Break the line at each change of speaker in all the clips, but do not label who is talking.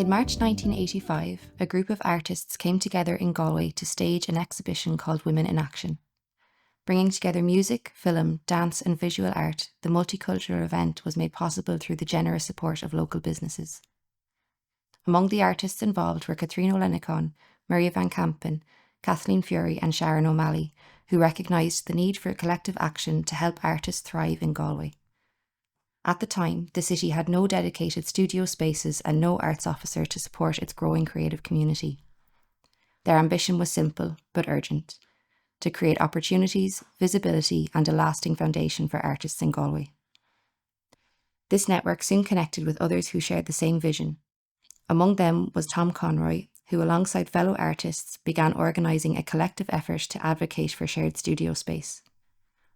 In March 1985, a group of artists came together in Galway to stage an exhibition called Women in Action. Bringing together music, film, dance and visual art, the multicultural event was made possible through the generous support of local businesses. Among the artists involved were Caitríona Lenacon, Maria Van Campen, Kathleen Fury and Sharon O'Malley, who recognised the need for collective action to help artists thrive in Galway. At the time, the city had no dedicated studio spaces and no arts officer to support its growing creative community. Their ambition was simple but urgent: to create opportunities, visibility and a lasting foundation for artists in Galway. This network soon connected with others who shared the same vision. Among them was Tom Conroy, who alongside fellow artists began organising a collective effort to advocate for shared studio space.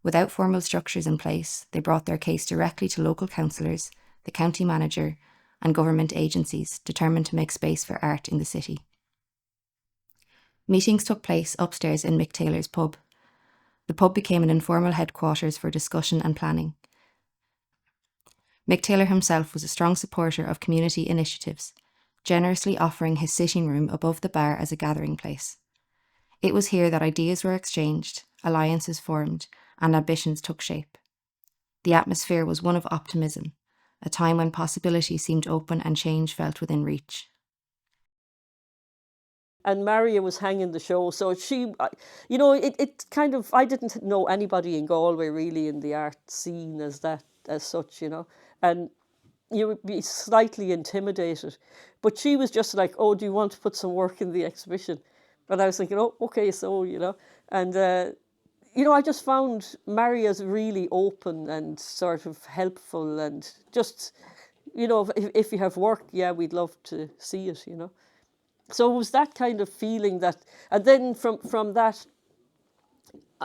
Without formal structures in place, they brought their case directly to local councillors, the county manager and government agencies determined to make space for art in the city. Meetings took place upstairs in Mick Taylor's pub. The pub became an informal headquarters for discussion and planning. Mick Taylor himself was a strong supporter of community initiatives, generously offering his sitting room above the bar as a gathering place. It was here that ideas were exchanged, alliances formed, and ambitions took shape. The atmosphere was one of optimism, a time when possibility seemed open and change felt within reach.
And Maria was hanging the show, so she, you know, it kind of, I didn't know anybody in Galway really in the art scene as such, you know, and you would be slightly intimidated. But she was just like, oh, do you want to put some work in the exhibition? But I was thinking, oh, okay, so, you know, and, you know, I just found Maria's really open and sort of helpful and just, you know, if you have work, yeah, we'd love to see it, you know. So it was that kind of feeling that, and then from that,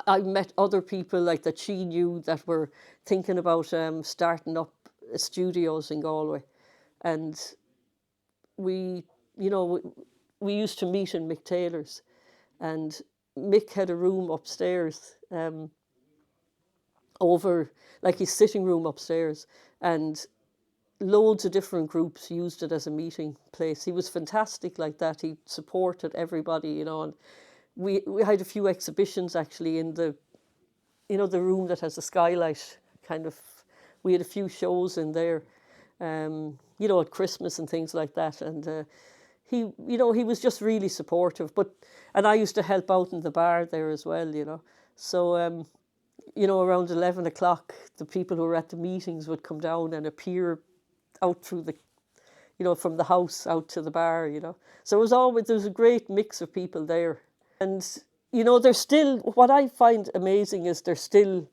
I met other people like that she knew that were thinking about starting up studios in Galway. And we, you know, we used to meet in Mick Taylor's, and Mick had a room upstairs, over like his sitting room upstairs, and loads of different groups used it as a meeting place. He was fantastic like that. He supported everybody, you know, and we had a few exhibitions actually in the, you know, the room that has a skylight kind of. We had a few shows in there, you know, at Christmas and things like that. And he, you know, he was just really supportive. And I used to help out in the bar there as well, you know. So, you know, around 11 o'clock, the people who were at the meetings would come down and appear out through the, you know, from the house out to the bar, you know. So there was a great mix of people there. And, you know, they're still, what I find amazing is they're still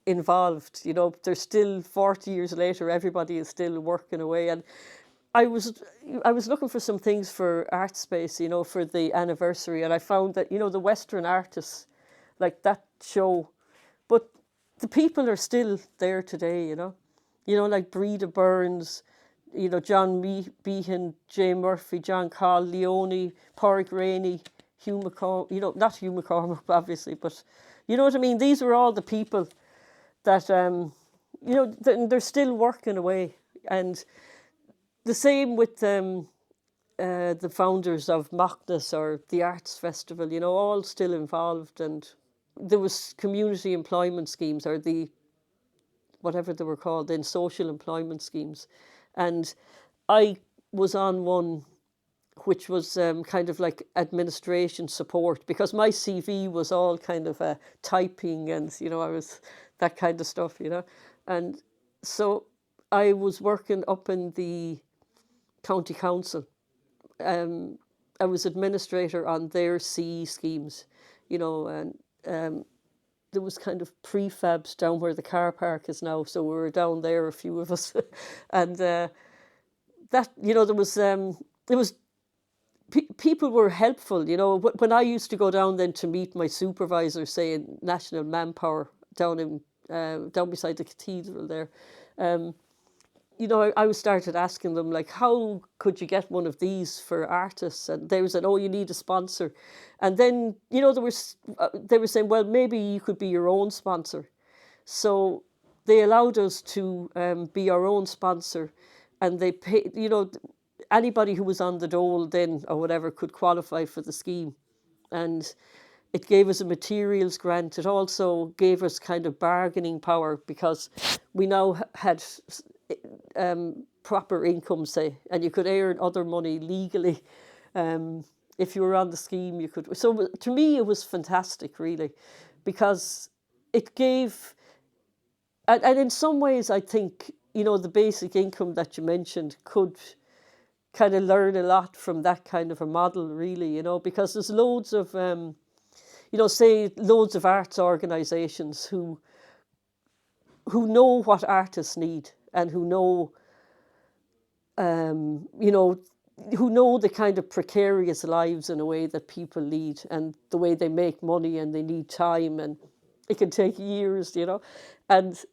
involved, you know, they're still 40 years later, everybody is still working away. And I was looking for some things for Artspace, you know, for the anniversary, and I found that, you know, the Western artists, like that show, but the people are still there today, you know, like Breda Burns, you know, John Behan, Jay Murphy, John Call, Leone, Pádraig Rainey, Hugh McCormack, you know, not Hugh McCormack, obviously, but you know what I mean? These were all the people that, you know, they're still working away. And the same with the founders of Macnas or the Arts Festival, you know, all still involved. And there was community employment schemes, or the, whatever they were called then, social employment schemes. And I was on one which was kind of like administration support, because my CV was all kind of typing and, you know, I was that kind of stuff, you know. And so I was working up in the county council. I was administrator on their CE schemes, you know, and there was kind of prefabs down where the car park is now. So we were down there, a few of us. And that, you know, there was people were helpful, you know. When I used to go down then to meet my supervisor, say in National Manpower, down beside the cathedral there, you know, I started asking them, like, how could you get one of these for artists? And they said, oh, you need a sponsor. And then, you know, they were saying, well, maybe you could be your own sponsor. So they allowed us to be our own sponsor, and they paid, you know, anybody who was on the dole then or whatever could qualify for the scheme. And it gave us a materials grant. It also gave us kind of bargaining power because we now had proper income, say, and you could earn other money legally. If you were on the scheme, you could. So to me, it was fantastic, really, because it gave, and in some ways, I think, the basic income that you mentioned could kind of learn a lot from that kind of a model, really, because there's loads of, say loads of arts organisations who know what artists need and who know, who know the kind of precarious lives in a way that people lead and the way they make money and they need time and it can take years, And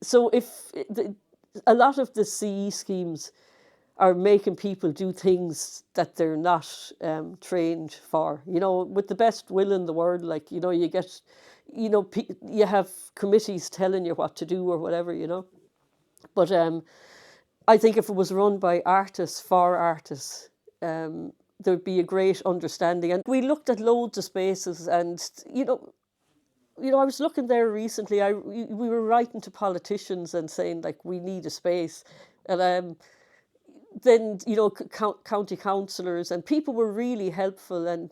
so a lot of the CE schemes are making people do things that they're not trained for, with the best will in the world. Like, you get, you have committees telling you what to do or whatever, But I think if it was run by artists for artists, there'd be a great understanding. And we looked at loads of spaces and, I was looking there recently. We were writing to politicians and saying, like, we need a space. And then, county councillors and people were really helpful. And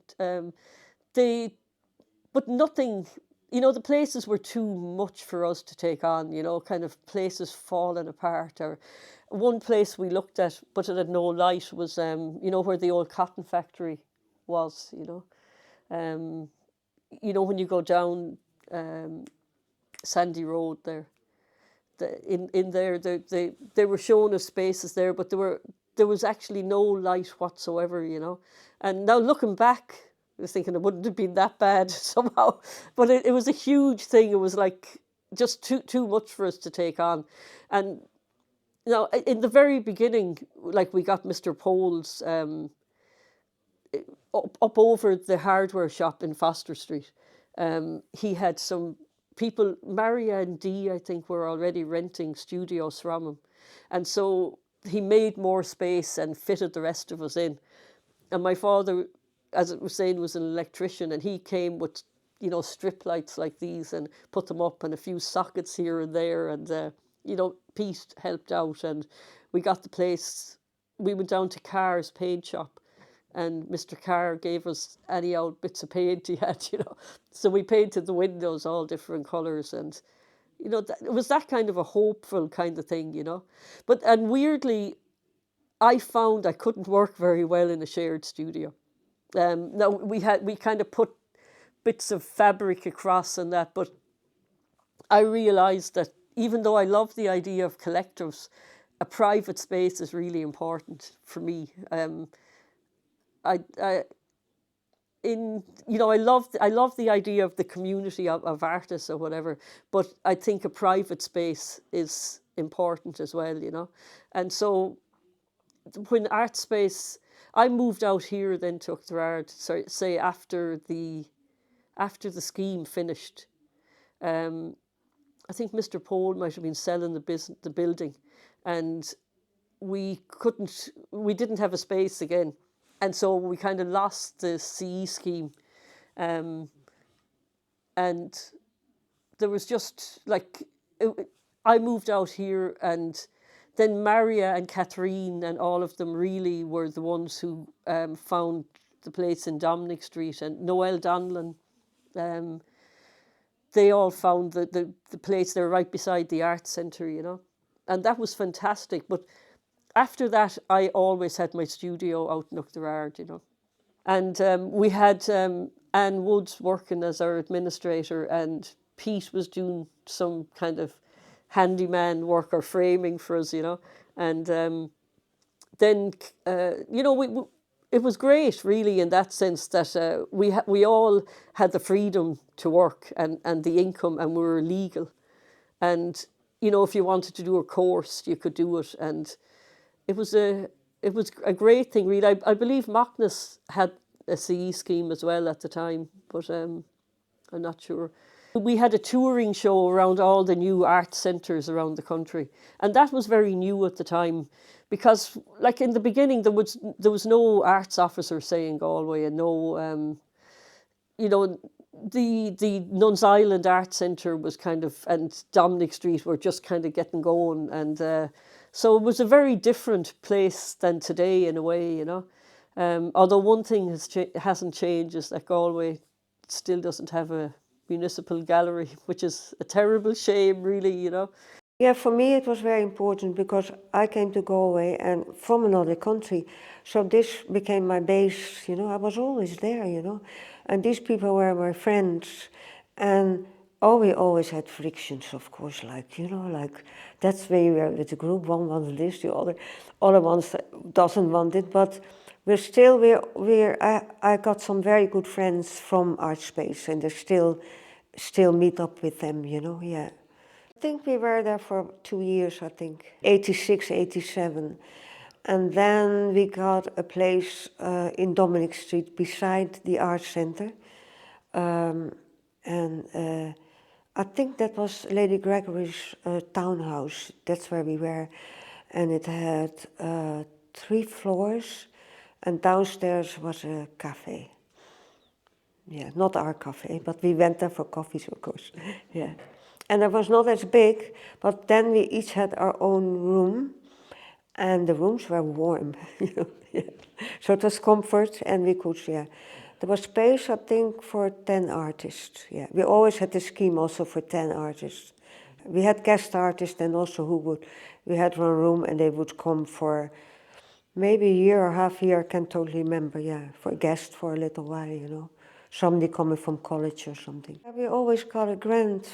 but nothing, the places were too much for us to take on, kind of places falling apart. Or one place we looked at, but it had no light, was, where the old cotton factory was, when you go down Sandy Road there, in there, they were showing us spaces there, but there was actually no light whatsoever, And now looking back, I was thinking it wouldn't have been that bad somehow, but it was a huge thing. It was like just too much for us to take on. And in the very beginning, like, we got Mr. Pole's up over the hardware shop in Foster Street. He had some people, Maria and Dee, I think, were already renting studios from him. And so he made more space and fitted the rest of us in. And my father, as it was saying, was an electrician, and he came with, strip lights like these and put them up and a few sockets here and there. And, Pete helped out, and we got the place. We went down to Carr's paint shop, and Mr. Carr gave us any old bits of paint he had, So we painted the windows all different colours, and, it was that kind of a hopeful kind of thing, And weirdly, I found I couldn't work very well in a shared studio. Now, we kind of put bits of fabric across and that, but I realised that even though I love the idea of collectives, a private space is really important for me. I love the idea of the community of artists or whatever, but I think a private space is important as well, And so when Artspace, I moved out here then to Oughterard, say after the scheme finished. I think Mr. Pole might have been selling the building, and we didn't have a space again. And so we kind of lost the CE scheme. And there was just like, I moved out here, and then Maria and Catherine and all of them really were the ones who found the place in Dominic Street, and Noel Donlan. They all found the place there right beside the Arts Centre, And that was fantastic. But after that, I always had my studio out in Oughterard, And we had Anne Woods working as our administrator, and Pete was doing some kind of handyman work or framing for us, And then, it was great, really, in that sense that we all had the freedom to work and the income, and we were legal. And, if you wanted to do a course, you could do it. And it was a great thing, really. I believe Macnas had a CE scheme as well at the time, but I'm not sure. We had a touring show around all the new art centres around the country. And that was very new at the time, because like in the beginning there was no arts officer say in Galway, and no you know, the Nuns Island Art Centre was kind of, and Dominic Street were just kind of getting going, and so it was a very different place than today in a way, you know. Although one thing hasn't changed is that Galway still doesn't have a municipal gallery, which is a terrible shame, really, you know.
Yeah, for me it was very important because I came to Galway and from another country, so this became my base, you know. I was always there, you know, and these people were my friends, and oh, we always had frictions, of course, like, you know, like that's where you were with the group. One wants this, the other ones doesn't want it, but I got some very good friends from Artspace, and they still meet up with them, you know. Yeah. I think we were there for 2 years, I think, 86, 87. And then we got a place in Dominic Street beside the Arts Centre. And I think that was Lady Gregory's townhouse. That's where we were. And it had 3 floors, and downstairs was a cafe. Yeah, not our cafe, but we went there for coffees, of course. Yeah. And it was not as big, but then we each had our own room, and the rooms were warm. You know, yeah. So it was comfort, and we could, yeah. There was space, I think, for 10 artists. Yeah, we always had the scheme also for 10 artists. We had guest artists, and also we had one room, and they would come for maybe a year or half a year, I can't totally remember, yeah, for a guest for a little while, you know. Somebody coming from college or something. We always got a grant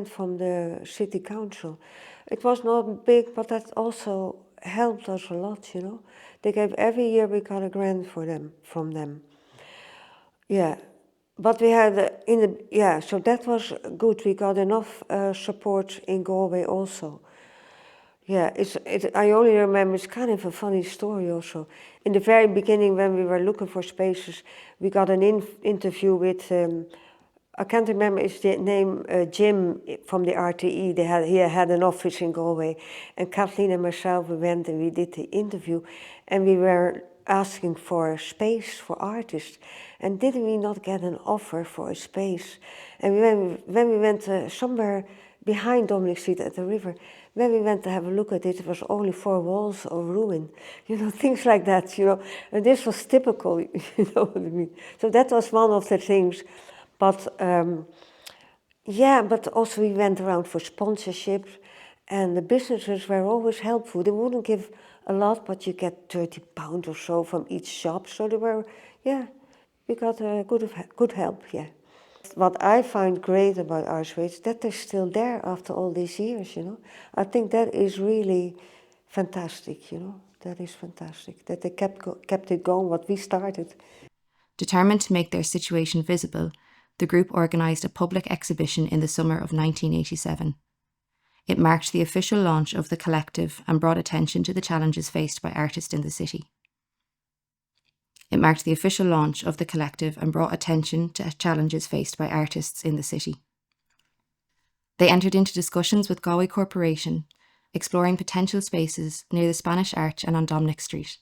from the city council. It was not big, but that also helped us a lot, you know. They gave every year we got a grant from them. Yeah, but we had so that was good. We got enough support in Galway also. Yeah, I only remember, it's kind of a funny story also. In the very beginning, when we were looking for spaces, we got an interview with, I can't remember his name, Jim from the RTE. He had an office in Galway. And Kathleen and myself, we went and we did the interview. And we were asking for a space for artists. And didn't we not get an offer for a space? And when we went somewhere behind Dominic Street at the river, when we went to have a look at it, it was only 4 walls of ruin, you know, things like that, you know. And this was typical, you know what I mean. So that was one of the things. But yeah, but also we went around for sponsorships, and the businesses were always helpful. They wouldn't give a lot, but you get £30 or so from each shop. So they were, yeah, we got good help, yeah. What I find great about Artspace is that they're still there after all these years, you know. I think that is really fantastic, you know. That is fantastic, that they kept it going, what we started.
Determined to make their situation visible, the group organised a public exhibition in the summer of 1987. It marked the official launch of the collective and brought attention to the challenges faced by artists in the city. It marked the official launch of the collective and brought attention to challenges faced by artists in the city. They entered into discussions with Galway Corporation, exploring potential spaces near the Spanish Arch and on Dominic Street.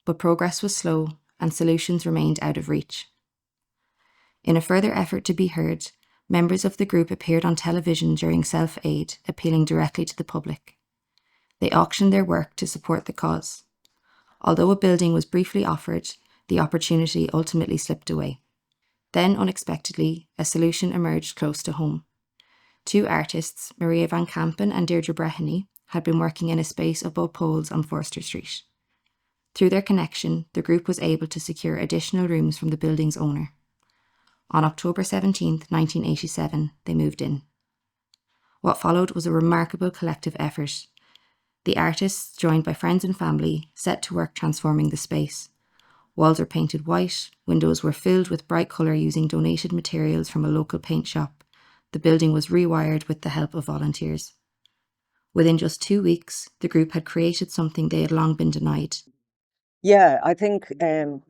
But progress was slow and solutions remained out of reach. In a further effort to be heard, members of the group appeared on television during Self-Aid, appealing directly to the public. They auctioned their work to support the cause. Although a building was briefly offered, the opportunity ultimately slipped away. Then, unexpectedly, a solution emerged close to home. 2 artists, Maria van Kampen and Deirdre Breheny, had been working in a space of both poles on Forster Street. Through their connection, the group was able to secure additional rooms from the building's owner. On October 17, 1987, they moved in. What followed was a remarkable collective effort. The artists, joined by friends and family, set to work transforming the space. Walls were painted white, windows were filled with bright colour using donated materials from a local paint shop. The building was rewired with the help of volunteers. Within just 2 weeks, the group had created something they had long been denied.
Yeah, I think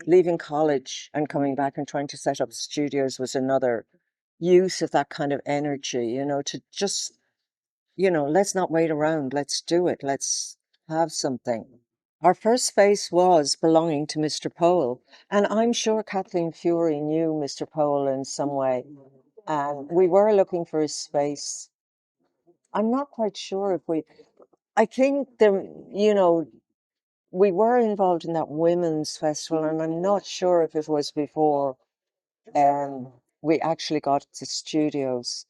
leaving college and coming back and trying to set up studios was another use of that kind of energy, you know, to just, you know, let's not wait around, let's do it, let's have something. Our first space was belonging to Mr. Powell, and I'm sure Kathleen Fury knew Mr. Powell in some way. And we were looking for a space. I'm not quite sure if I think there, we were involved in that women's festival, and I'm not sure if it was before we actually got the studios.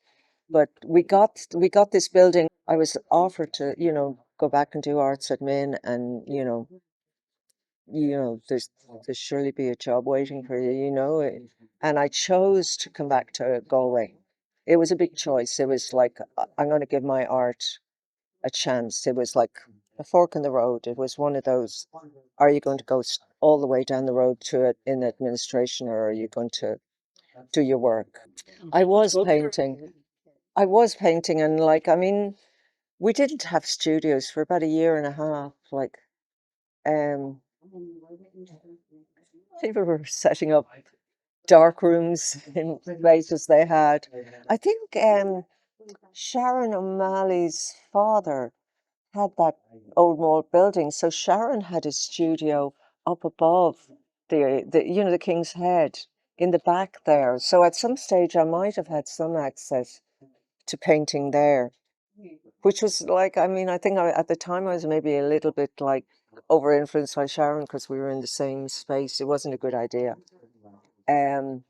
But we got this building. I was offered to, go back and do arts admin, and there's surely be a job waiting for you, and I chose to come back to Galway. It was a big choice. It was like I'm going to give my art a chance. It was like a fork in the road. It was one of those: are you going to go all the way down the road to it in administration, or are you going to do your work? I was painting. I was painting, and I mean, we didn't have studios for about a year and a half. Um, people were setting up dark rooms in places they had. I think Sharon O'Malley's father had that old malt building, so Sharon had a studio up above the King's Head in the back there. So at some stage, I might have had some access to painting there, which was I mean, I think at the time I was maybe a little bit over influenced by Sharon because we were in the same space. It wasn't a good idea. Um,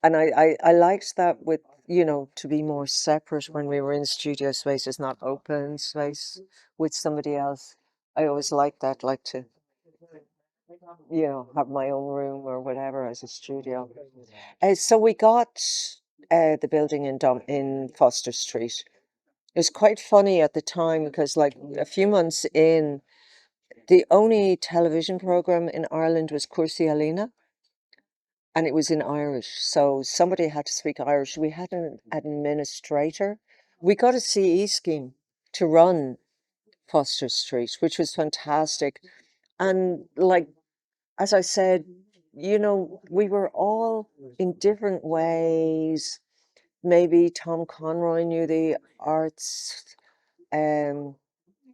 and I liked that with, to be more separate when we were in studio spaces, not open space with somebody else. I always liked that, to, have my own room or whatever as a studio. So we got the building in Foster Street. It was quite funny at the time because, a few months in, the only television program in Ireland was Cursi Alina, and it was in Irish. So somebody had to speak Irish. We had an administrator. We got a CE scheme to run Foster Street, which was fantastic. And as I said, we were all in different ways. Maybe Tom Conroy knew the arts.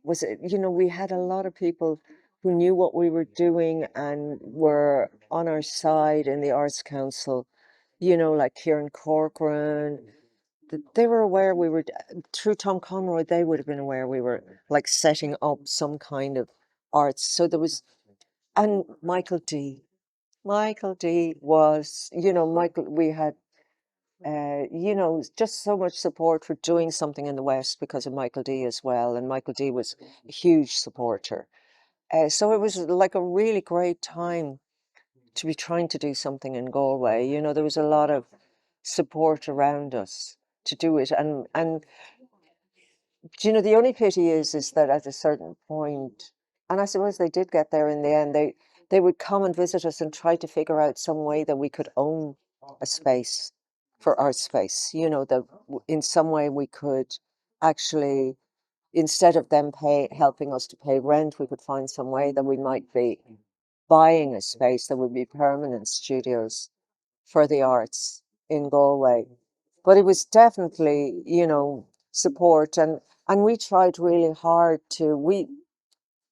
Was it, we had a lot of people who knew what we were doing and were on our side in the Arts Council, like Kieran Corcoran. They were aware we were, through Tom Conroy, they would have been aware we were setting up some kind of arts. So there was, and Michael D. Michael D was, Michael, we had, just so much support for doing something in the West because of Michael D as well. And Michael D was a huge supporter. So it was a really great time to be trying to do something in Galway. There was a lot of support around us to do it. And the only pity is that at a certain point, and I suppose they did get there in the end, they would come and visit us and try to figure out some way that we could own a space for Artspace, that in some way we could actually, instead of them helping us to pay rent, we could find some way that we might be buying a space that would be permanent studios for the arts in Galway. But it was definitely, support, and we tried really hard to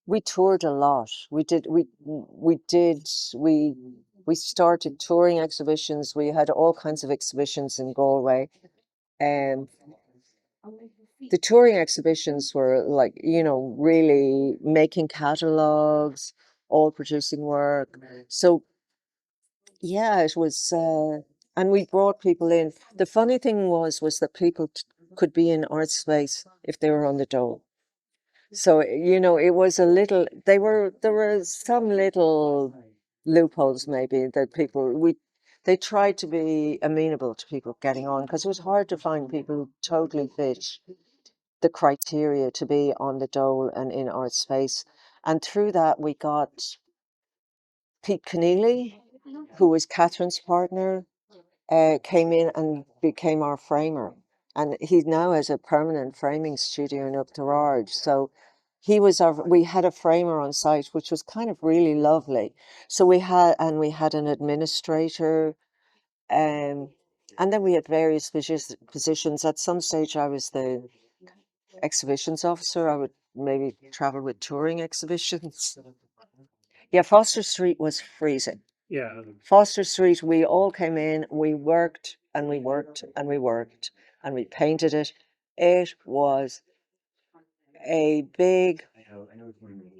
we toured a lot. We started touring exhibitions. We had all kinds of exhibitions in Galway. And the touring exhibitions were really making catalogs, all producing work. So yeah, it was, and we brought people in. The funny thing was that people could be in Artspace if they were on the dole. So, it was there were some little loopholes maybe that they tried to be amenable to people getting on because it was hard to find people who totally fit the criteria to be on the dole and in Artspace. And through that, we got Pete Keneally, who was Catherine's partner, came in and became our framer. And he now has a permanent framing studio in Upterarge. So we had a framer on site, which was kind of really lovely. So we had an administrator, and then we had various positions. At some stage, I was the exhibitions officer. I would maybe travel with touring exhibitions. Yeah, Foster Street was freezing.
Yeah.
Foster Street, we all came in, we worked and we worked and we worked and we painted it. It was a big,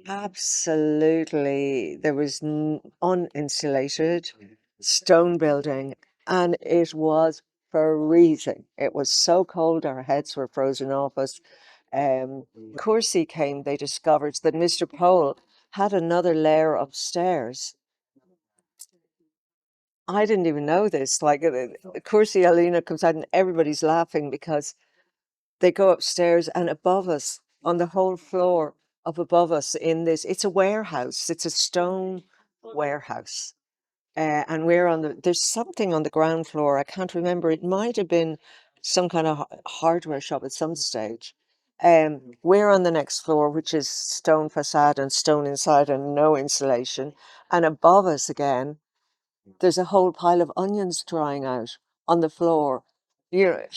absolutely, there was uninsulated stone building and it was freezing. It was so cold, our heads were frozen off us. Coursey came, they discovered that Mr. Pole had another layer upstairs. I didn't even know this. Like, Coursey Alina comes out and everybody's laughing because they go upstairs and above us, on the whole floor up above us in this, it's a warehouse. It's a stone warehouse. And we're on there's something on the ground floor. I can't remember. It might have been some kind of hardware shop at some stage. We're on the next floor, which is stone facade and stone inside and no insulation. And above us again, there's a whole pile of onions drying out on the floor.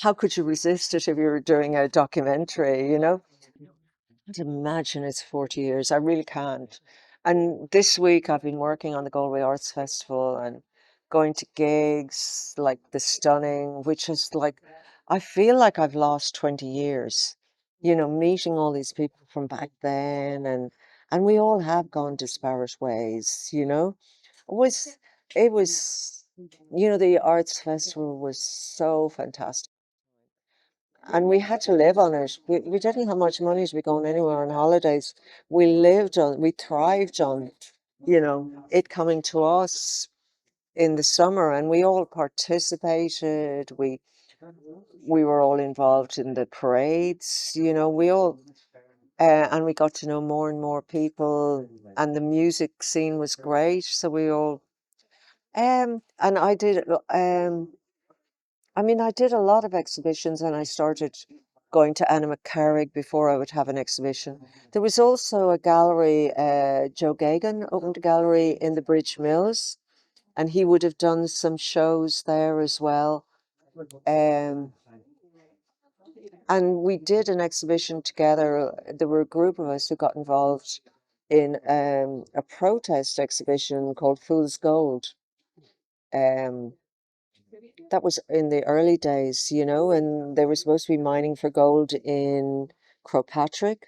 How could you resist it if you were doing a documentary, I can't imagine it's 40 years. I really can't. And this week I've been working on the Galway Arts Festival and going to gigs like The Stunning, which is like, I feel like I've lost 20 years, meeting all these people from back then and we all have gone disparate ways, it was, the Arts Festival was so fantastic. And we had to live on it. We didn't have much money to be going anywhere on holidays. We thrived on, it coming to us in the summer and we all participated. We were all involved in the parades, we all, and we got to know more and more people and the music scene was great. So we all, and I did a lot of exhibitions and I started going to Anna McCarrick before I would have an exhibition. There was also a gallery, Joe Gagan opened a gallery in the Bridge Mills and he would have done some shows there as well. Um, and we did an exhibition together. There were a group of us who got involved in a protest exhibition called Fool's Gold. Um, that was in the early days, and they were supposed to be mining for gold in Crowpatrick.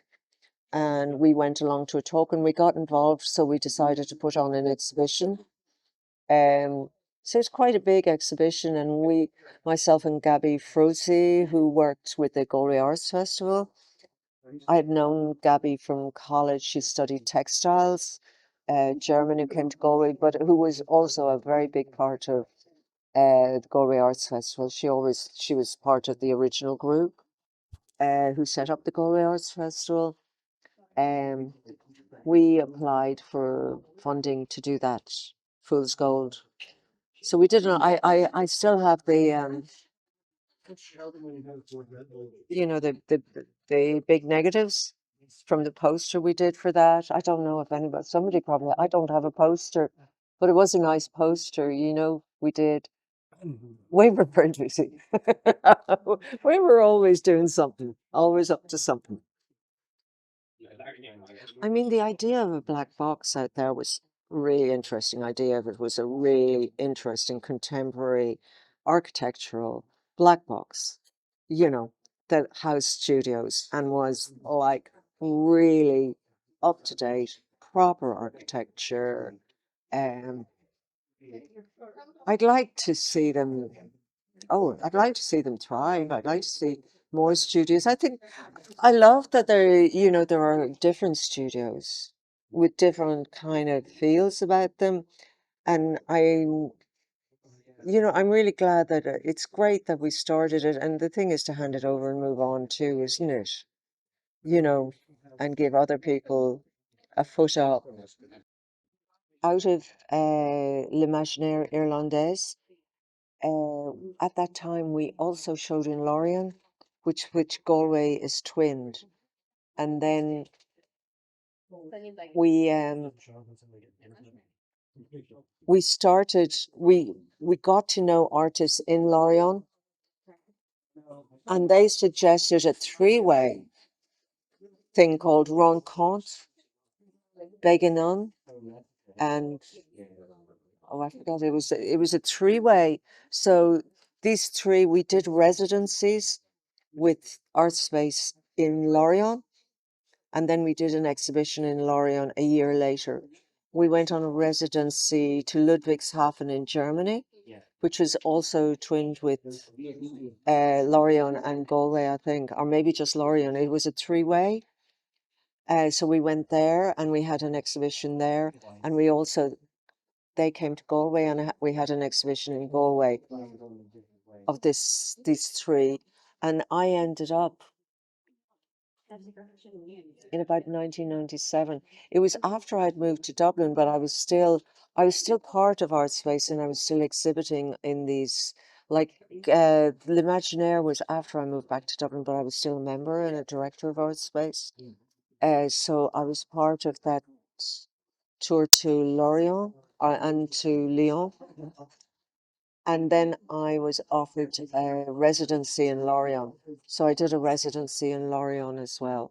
And we went along to a talk and we got involved, so we decided to put on an exhibition. So it's quite a big exhibition, and myself and Gabby Fruzzi, who worked with the Galway Arts Festival, I had known Gabby from college. She studied textiles, German who came to Galway, but who was also a very big part of the Galway Arts Festival. She was part of the original group who set up the Galway Arts Festival. We applied for funding to do that, Fool's Gold. So we did. I still have the the big negatives from the poster we did for that. I don't know if somebody probably. I don't have a poster, but it was a nice poster. We did. We were pretty busy. We were always doing something, always up to something. The idea of a black box out there was really interesting idea. It was a really interesting contemporary architectural black box, that housed studios and was like really up to date, proper architecture. Um, I'd like to see them. Oh, I'd like to see them thrive. I'd like to see more studios. I love that there are different studios with different kind of feels about them. And I'm really glad that it's great that we started it. And the thing is to hand it over and move on too, isn't it? And give other people a foot up. Out of L'Imaginaire Irlandaise, at that time, we also showed in Lorient, which Galway is twinned, and then we started. We got to know artists in Lorient, and they suggested a three-way thing called Rencontre, Beganon, and I forgot, it was a three-way. So these three, we did residencies with Artspace in Lorient, and then we did an exhibition in Lorient a year later. We went on a residency to Ludwigshafen in Germany, which was also twinned with Lorient and Galway, I think, or maybe just Lorient. It was a three-way. So we went there and we had an exhibition there, and we also they came to Galway and we had an exhibition in Galway of these three, and I ended up in about 1997. It was after I'd moved to Dublin, but I was still part of Artspace, and I was still exhibiting in these, like L'Imaginaire was after I moved back to Dublin, but I was still a member and a director of Artspace. So I was part of that tour to Lorient and to Lyon. And then I was offered a residency in Lorient. So I did a residency in Lorient as well.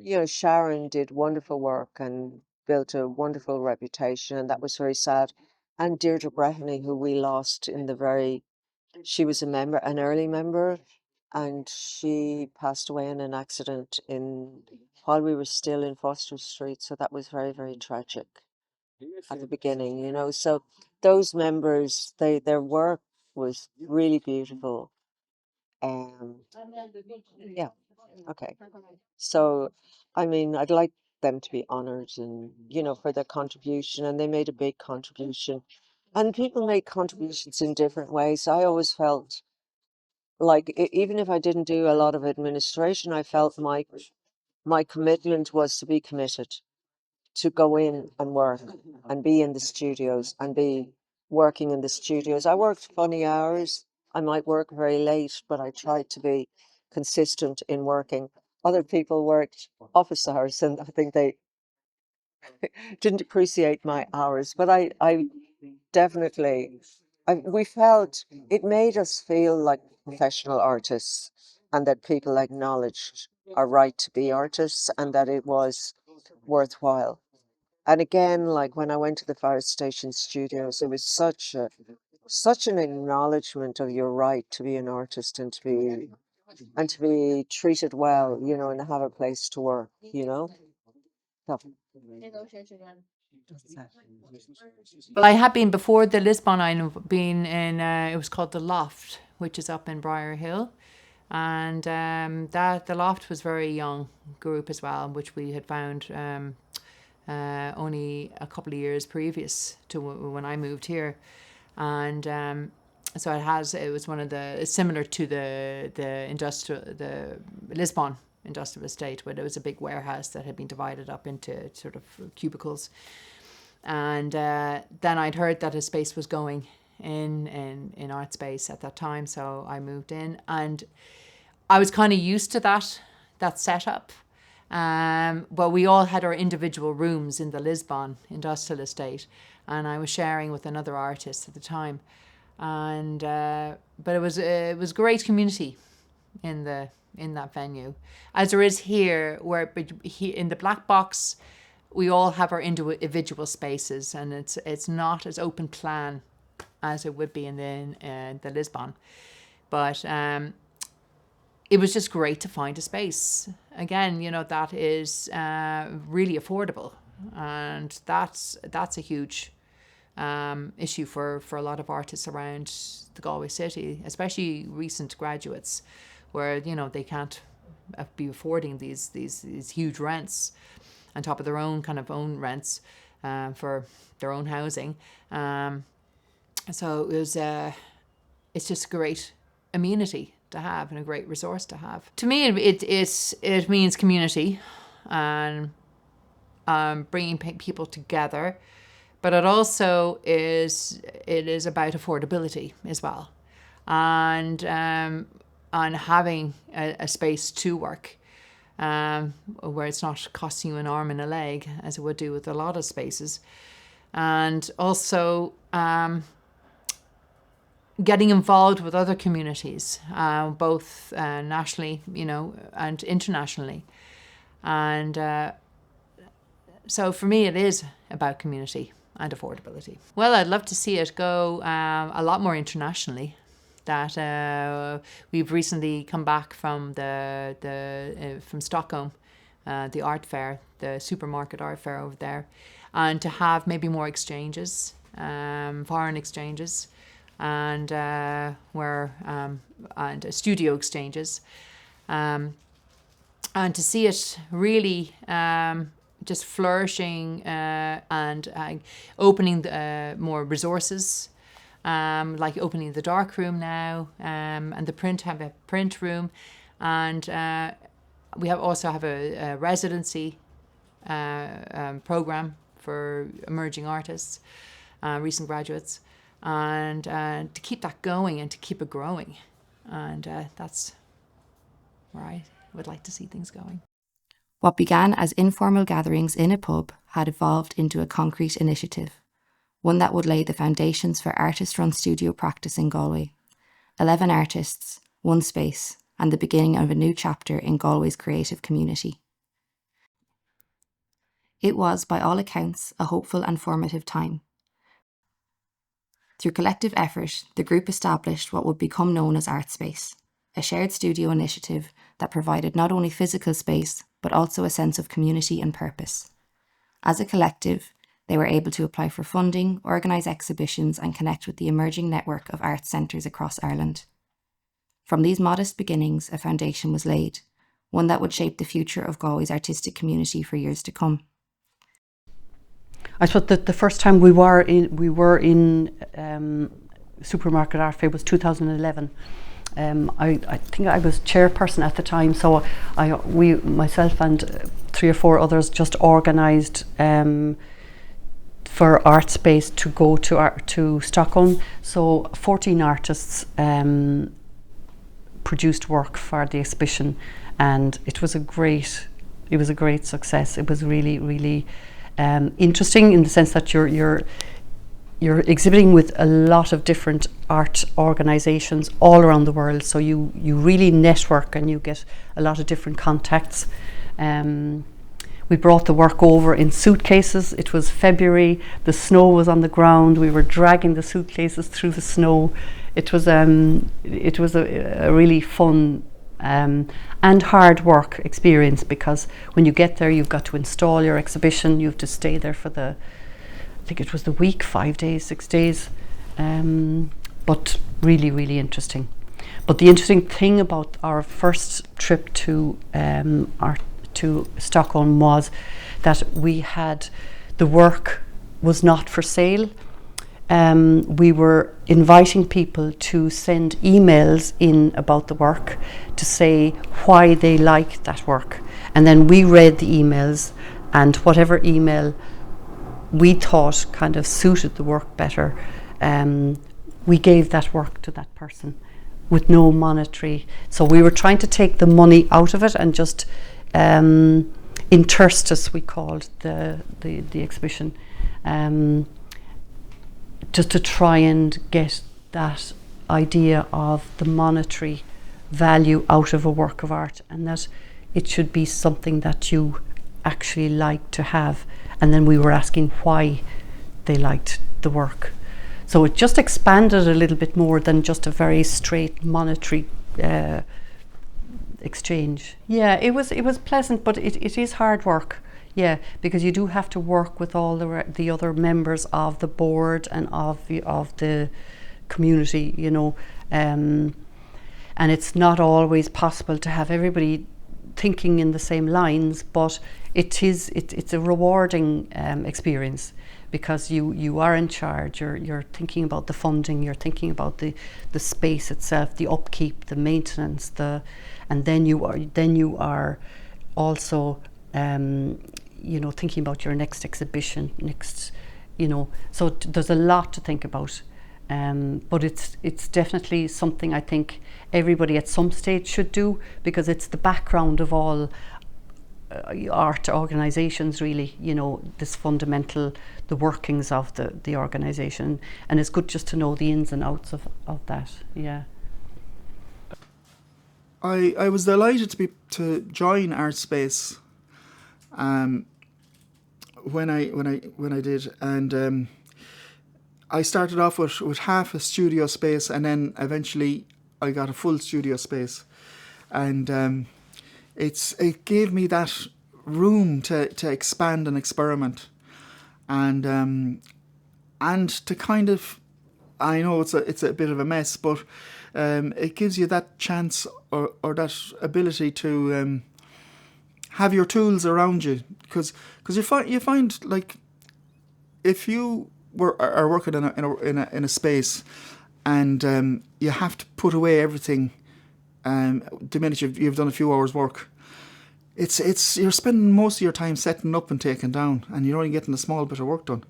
You know, Sharon did wonderful work and built a wonderful reputation, and that was very sad. And Deirdre Breheny, who we lost in the she was an early member, and she passed away in an accident while we were still in Foster Street. So that was very, very tragic at the beginning, you know. So those members, their work was really beautiful. Yeah, okay. So, I mean, I'd like them to be honored and, you know, for their contribution, and they made a big contribution. And people make contributions in different ways. I always felt like even if I didn't do a lot of administration, I felt my commitment was to be committed, to go in and work and be in the studios and be working in the studios. I worked funny hours. I might work very late, but I tried to be consistent in working. Other people worked office hours, and I think they didn't appreciate my hours. But I definitely, we felt it made us feel like professional artists, and that people acknowledged our right to be artists and that it was worthwhile. And again, like when I went to the Fire Station Studios, it was such an acknowledgement of your right to be an artist and to be treated well, you know, and have a place to work, you know. So,
Well, I had been before the Lisbon. I've been in. It was called the Loft, which is up in Briar Hill, and that the Loft was very young group as well, which we had found only a couple of years previous to when I moved here, and so it was one of it's similar to the Lisbon industrial estate, where there was a big warehouse that had been divided up into sort of cubicles. And then I'd heard that a space was going in Artspace at that time, so I moved in, and I was kind of used to that setup. But we all had our individual rooms in the Lisbon industrial estate, and I was sharing with another artist at the time, and but it was great community in that venue, as there is here, where in the Black Box we all have our individual spaces, and it's not as open plan as it would be in the Lisbon, but it was just great to find a space again, you know, that is really affordable, and that's a huge issue for a lot of artists around the Galway city, especially recent graduates, where, you know, they can't be affording these huge rents on top of their own own rents for their own housing. So it was it's just a great amenity to have and a great resource to have. To me, it means community and bringing people together, but it also is about affordability as well, and on having a space to work, where it's not costing you an arm and a leg as it would do with a lot of spaces, and also getting involved with other communities, both nationally, you know, and internationally, and So for me, it is about community and affordability. Well, I'd love to see it go a lot more internationally. That we've recently come back from from Stockholm, the art fair, the supermarket art fair over there, and to have maybe more exchanges, foreign exchanges, and and studio exchanges, and to see it really just flourishing and opening more resources. Like opening the dark room now, and the print have a print room, and we also have a residency program for emerging artists, recent graduates, and to keep that going and to keep it growing, and that's where I would like to see things going.
What began as informal gatherings in a pub had evolved into a concrete initiative, one that would lay the foundations for artist-run studio practice in Galway. 11 artists, one space, and the beginning of a new chapter in Galway's creative community. It was, by all accounts, a hopeful and formative time. Through collective effort, the group established what would become known as Artspace, a shared studio initiative that provided not only physical space, but also a sense of community and purpose. As a collective, they were able to apply for funding, organise exhibitions, and connect with the emerging network of arts centres across Ireland. From these modest beginnings, a foundation was laid, one that would shape the future of Galway's artistic community for years to come.
I suppose that the first time we were in Supermarket Art Fair was 2011. I think I was chairperson at the time, so myself and 3 or 4 others just organised for Artspace to go to Stockholm. So 14 artists produced work for the exhibition, and it was a great success. It was really, really interesting in the sense that you're exhibiting with a lot of different art organisations all around the world. So you really network and you get a lot of different contacts. We brought the work over in suitcases. It was February, the snow was on the ground, we were dragging the suitcases through the snow. It was a really fun and hard work experience, because when you get there you've got to install your exhibition, you have to stay there for I think it was the week, 5 days, 6 days, but really, really interesting. But the interesting thing about our first trip to Stockholm was that the work was not for sale. We were inviting people to send emails in about the work to say why they liked that work, and then we read the emails, and whatever email we thought kind of suited the work better, we gave that work to that person with no monetary. So we were trying to take the money out of it and just interstis, we called the exhibition, just to try and get that idea of the monetary value out of a work of art, and that it should be something that you actually like to have. And then we were asking why they liked the work. So it just expanded a little bit more than just a very straight monetary exchange. Yeah, it was pleasant, but it is hard work. Yeah, because you do have to work with all the other members of the board and of the community, you know, and it's not always possible to have everybody thinking in the same lines, but it's a rewarding experience, because you are in charge. You're thinking about the funding, you're thinking about the space itself, the upkeep, the maintenance, and then you are also thinking about your next exhibition, so there's a lot to think about, but it's definitely something I think everybody at some stage should do, because it's the background of all art organisations, really, this fundamental, the workings of the organisation, and it's good just to know the ins and outs of that. Yeah.
I was delighted to join Artspace when I did, and I started off with half a studio space, and then eventually I got a full studio space, and it gave me that room to expand and experiment, and to kind of, I know it's a bit of a mess, but it gives you that chance or that ability to have your tools around you, because you find like if you are working in a space and you have to put away everything the minute you've done a few hours work. It's you're spending most of your time setting up and taking down, and you're only getting a small bit of work done.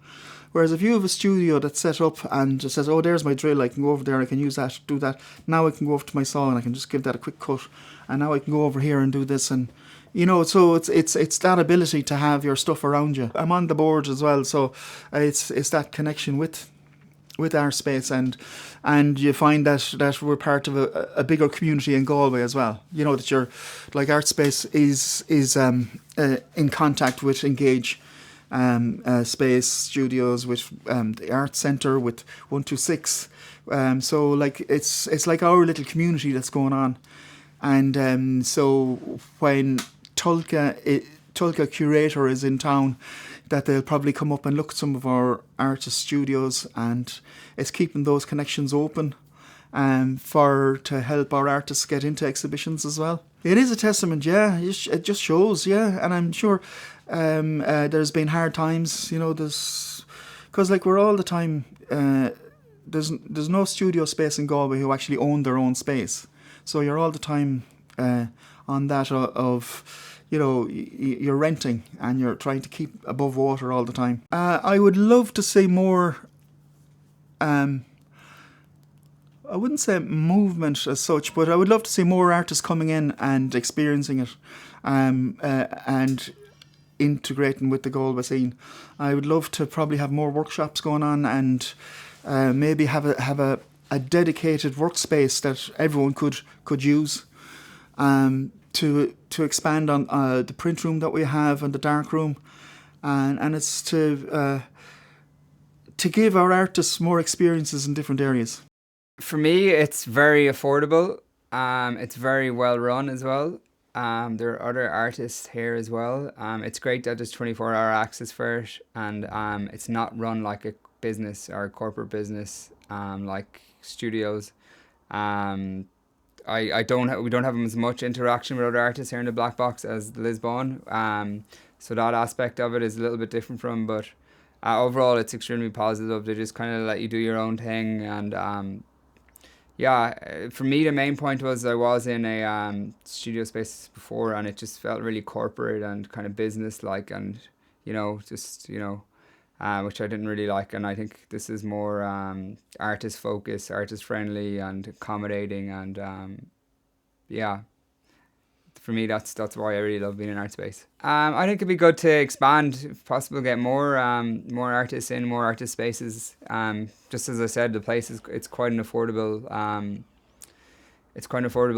Whereas if you have a studio that's set up and just says, oh, there's my drill, I can go over there, I can use that, do that. Now I can go over to my saw and I can just give that a quick cut. And now I can go over here and do this. And, so it's that ability to have your stuff around you. I'm on the board as well, so it's that connection with Artspace, and you find that we're part of a bigger community in Galway as well. That you're, like, Artspace is in contact with Engage Space Studios, with the Art Centre, with 126. So like it's like our little community that's going on, and so when Tulka Curator is in town, that they'll probably come up and look at some of our artist studios, and it's keeping those connections open to help our artists get into exhibitions as well. It is a testament, yeah. It just shows, yeah. And I'm sure there's been hard times, because like we're all the time. There's no studio space in Galway who actually own their own space, so you're all the time on that of. You're renting and you're trying to keep above water all the time. I would love to see more, I wouldn't say movement as such, but I would love to see more artists coming in and experiencing it, and integrating with the Galway scene. I would love to probably have more workshops going on, and maybe have a dedicated workspace that everyone could use. To expand on the print room that we have and the dark room, and it's to give our artists more experiences in different areas.
For me, it's very affordable. It's very well run as well. There are other artists here as well. It's great that there's 24-hour access for it, and it's not run like a business or a corporate business like studios. We don't have as much interaction with other artists here in the Black Box as Lisbon, so that aspect of it is a little bit different from, but overall it's extremely positive. They just kind of let you do your own thing, and for me the main point was I was in a studio space before, and it just felt really corporate and kind of business like, and which I didn't really like, and I think this is more artist focused, artist friendly and accommodating, and for me that's why I really love being in Artspace. I think it'd be good to expand, if possible, get more artists in, more artist spaces. Just as I said, the place it's quite an affordable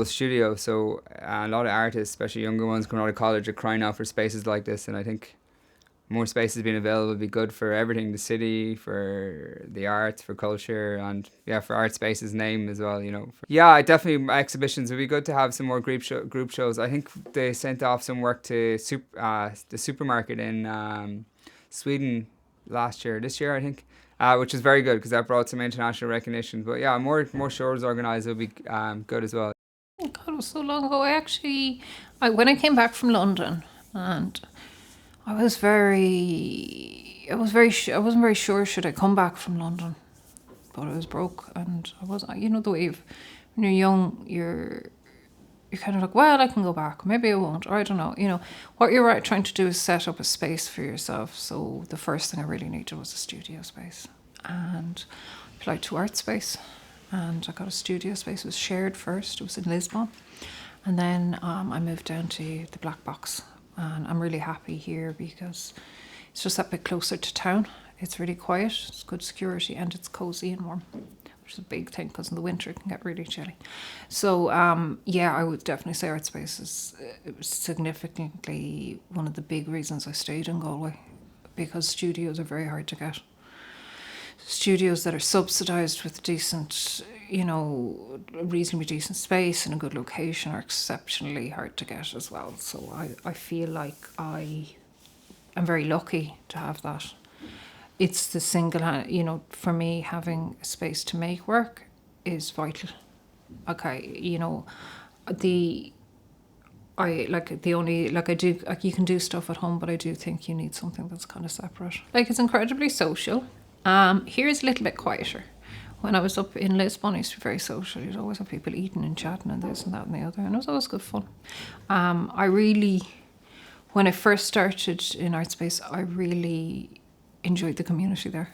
studio, so a lot of artists, especially younger ones coming out of college, are crying out for spaces like this, and I think more spaces being available would be good for everything, the city, for the arts, for culture, and for Artspace's name as well, definitely exhibitions. It would be good to have some more group shows. I think they sent off some work to the supermarket in Sweden this year I think, which is very good because that brought some international recognition. But more shows organised would be good as well.
Oh God, it was so long ago. When I came back from London, and I wasn't very sure should I come back from London, but I was broke, and I was, the way when you're young, you're kind of like, well, I can go back, maybe I won't, or I don't know. What you're trying to do is set up a space for yourself. So the first thing I really needed was a studio space, and I applied to Artspace, and I got a studio space. It was shared first. It was in Lisbon, and then I moved down to the Black Box. And I'm really happy here because it's just that bit closer to town. It's really quiet, it's good security, and it's cozy and warm, which is a big thing because in the winter it can get really chilly. So I would definitely say Artspace is significantly one of the big reasons I stayed in Galway, because studios are very hard to get. Studios that are subsidised with decent, reasonably decent space and a good location are exceptionally hard to get as well. So I feel like I'm very lucky to have that. It's the single hand, for me, having a space to make work is vital. Okay, you can do stuff at home, but I do think you need something that's kind of separate. Like, it's incredibly social. Here is a little bit quieter. When I was up in Lisbon, I used to be very social. You'd always have people eating and chatting and this and that and the other, and it was always good fun. When I first started in Artspace, I really enjoyed the community there.